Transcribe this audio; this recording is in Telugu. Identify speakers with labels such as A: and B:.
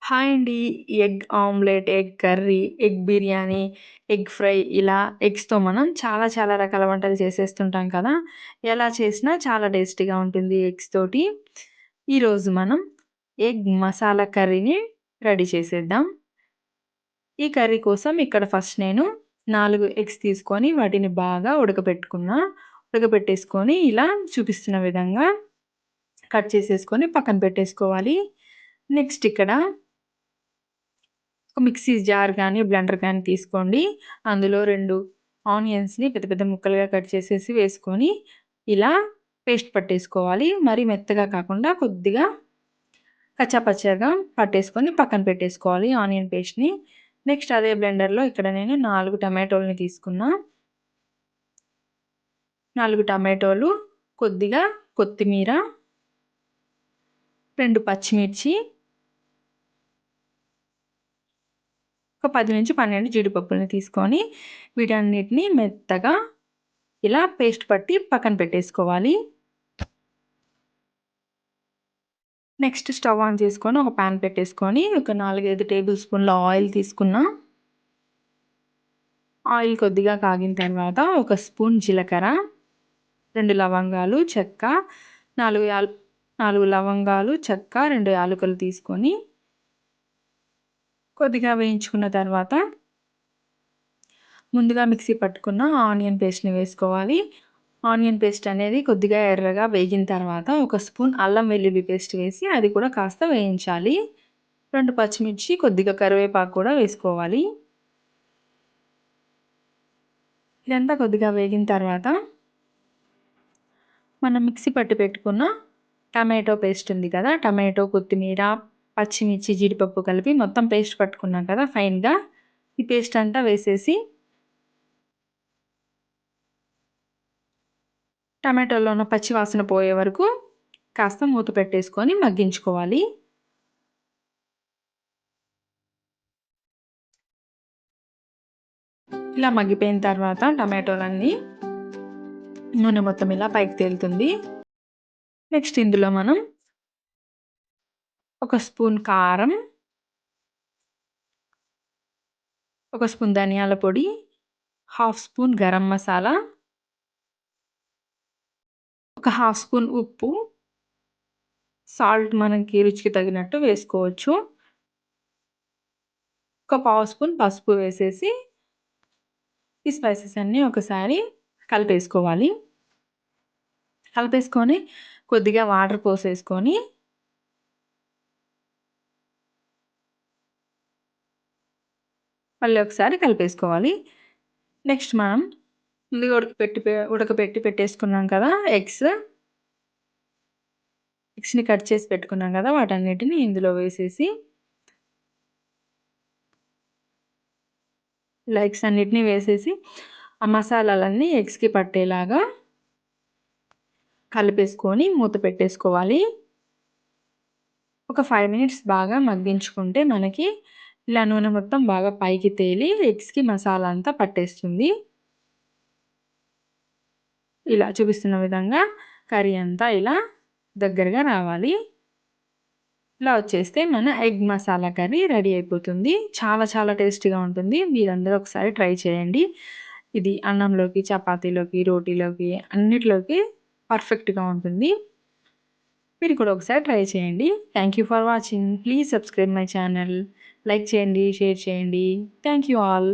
A: హాయ్ అండి. Egg omelette, egg curry, egg biryani, egg fry ఇలా ఎగ్స్‌తో మనం చాలా చాలా రకాల వంటలు చేసేస్తుంటాం కదా! ఎలా చేసినా చాలా టేస్టీగా ఉంటుంది ఎగ్స్ తోటి. ఈరోజు మనం ఎగ్ మసాలా కర్రీని రెడీ చేసేద్దాం. ఈ కర్రీ కోసం ఇక్కడ ఫస్ట్ నేను 4 ఎగ్స్ తీసుకొని వాటిని బాగా ఉడకబెట్టుకున్నా. ఉడకబెట్టేసుకొని ఇలా చూపిస్తున్న విధంగా కట్ చేసేసుకొని పక్కన పెట్టేసుకోవాలి. నెక్స్ట్ ఇక్కడ ఒక మిక్సీ జార్ గానీ, బ్లెండర్ గానీ తీసుకోండి. అందులో 2 ఆనియన్స్‌ని పెద్ద పెద్ద ముక్కలుగా కట్ చేసేసి వేసుకొని, ఇలా పేస్ట్ పట్టేసుకోవాలి. మరీ మెత్తగా కాకుండా కొద్దిగా కచ్చా పచ్చాగా పట్టేసుకొని పక్కన పెట్టేసుకోవాలి ఆనియన్ పేస్ట్‌ని. నెక్స్ట్ అదే బ్లెండర్‌లో ఇక్కడ నేను 4 టమాటోలని తీసుకున్నా. 4 టమాటోలు, కొద్దిగా కొత్తిమీర, 2 పచ్చిమిర్చి, ఒక 10-12 జీడిపప్పులని తీసుకొని వీటన్నిటిని మెత్తగా ఇలా పేస్ట్ పట్టి పక్కన పెట్టేసుకోవాలి. నెక్స్ట్ స్టవ్ ఆన్ చేసుకొని ఒక పాన్ పెట్టేసుకొని ఒక 4, 5 టేబుల్ స్పూన్ల ఆయిల్ తీసుకున్నా. ఆయిల్ కొద్దిగా కాగిన తర్వాత ఒక స్పూన్ జీలకర్ర, 2 లవంగాలు, చెక్క, 4 4 లవంగాలు, చెక్క, 2 యాలకులు తీసుకొని కొద్దిగా వేయించుకున్న తర్వాత ముందుగా మిక్సీ పట్టుకున్న ఆనియన్ పేస్ట్‌ని వేసుకోవాలి. ఆనియన్ పేస్ట్ అనేది కొద్దిగా ఎర్రగా వేగిన తర్వాత ఒక స్పూన్ అల్లం వెల్లుల్లి పేస్ట్ వేసి అది కూడా కాస్త వేయించాలి. 2 పచ్చిమిర్చి, కొద్దిగా కరివేపాకు కూడా వేసుకోవాలి. ఇదంతా కొద్దిగా వేగిన తర్వాత మనం మిక్సీ పట్టి పెట్టుకున్న టమాటో పేస్ట్ ఉంది కదా! టమాటో, కొత్తిమీర, పచ్చిమిర్చి, జీడిపప్పు కలిపి మొత్తం పేస్ట్ పట్టుకున్నాం కదా ఫైన్‌గా. ఈ పేస్ట్ అంతా వేసేసి టమాటోలో ఉన్న పచ్చి వాసన పోయే వరకు కాస్త మూత పెట్టేసుకొని మగ్గించుకోవాలి. ఇలా మగ్గిపోయిన తర్వాత టమాటోలన్నీ నూనె మొత్తం ఇలా పైకి తేలుతుంది. నెక్స్ట్ ఇందులో మనం ఒక స్పూన్ కారం, ఒక స్పూన్ ధనియాల పొడి, హాఫ్ స్పూన్ గరం మసాలా, ఒక హాఫ్ స్పూన్ ఉప్పు, సాల్ట్ మనకి రుచికి తగినట్టు వేసుకోవచ్చు. ఒక పావు స్పూన్ పసుపు వేసేసి ఈ స్పైసెస్ అన్నీ ఒకసారి కలిపేసుకోవాలి. కలిపేసుకొని కొద్దిగా వాటర్ పోసేసుకొని మళ్ళీ ఒకసారి కలిపేసుకోవాలి. నెక్స్ట్ మనం ముందుగా ఉడకపెట్టి పెట్టేసుకున్నాం కదా ఎగ్స్‌ని కట్ చేసి పెట్టుకున్నాం కదా! వాటన్నిటిని ఇందులో వేసేసి ఇలా ఎగ్స్ అన్నిటిని వేసేసి ఆ మసాలాలన్నీ ఎగ్స్‌కి పట్టేలాగా కలిపేసుకొని మూత పెట్టేసుకోవాలి. ఒక 5 మినిట్స్ బాగా మగ్గించుకుంటే మనకి ఇలా నూనె మొత్తం బాగా పైకి తేలి ఎగ్స్‌కి మసాలా అంతా పట్టేస్తుంది. ఇలా చూపిస్తున్న విధంగా కర్రీ అంతా ఇలా దగ్గరగా రావాలి. ఇలా వచ్చేస్తే మన ఎగ్ మసాలా కర్రీ రెడీ అయిపోతుంది. చాలా చాలా టేస్టీగా ఉంటుంది. మీరందరూ ఒకసారి ట్రై చేయండి. ఇది అన్నంలోకి, చపాతీలోకి, రోటీలోకి అన్నిట్లోకి పర్ఫెక్ట్‌గా ఉంటుంది. మీరు కూడా ఒకసారి ట్రై చేయండి. Thank you for watching. Please subscribe my channel. Like చేయండి, షేర్ చేయండి. Thank you all.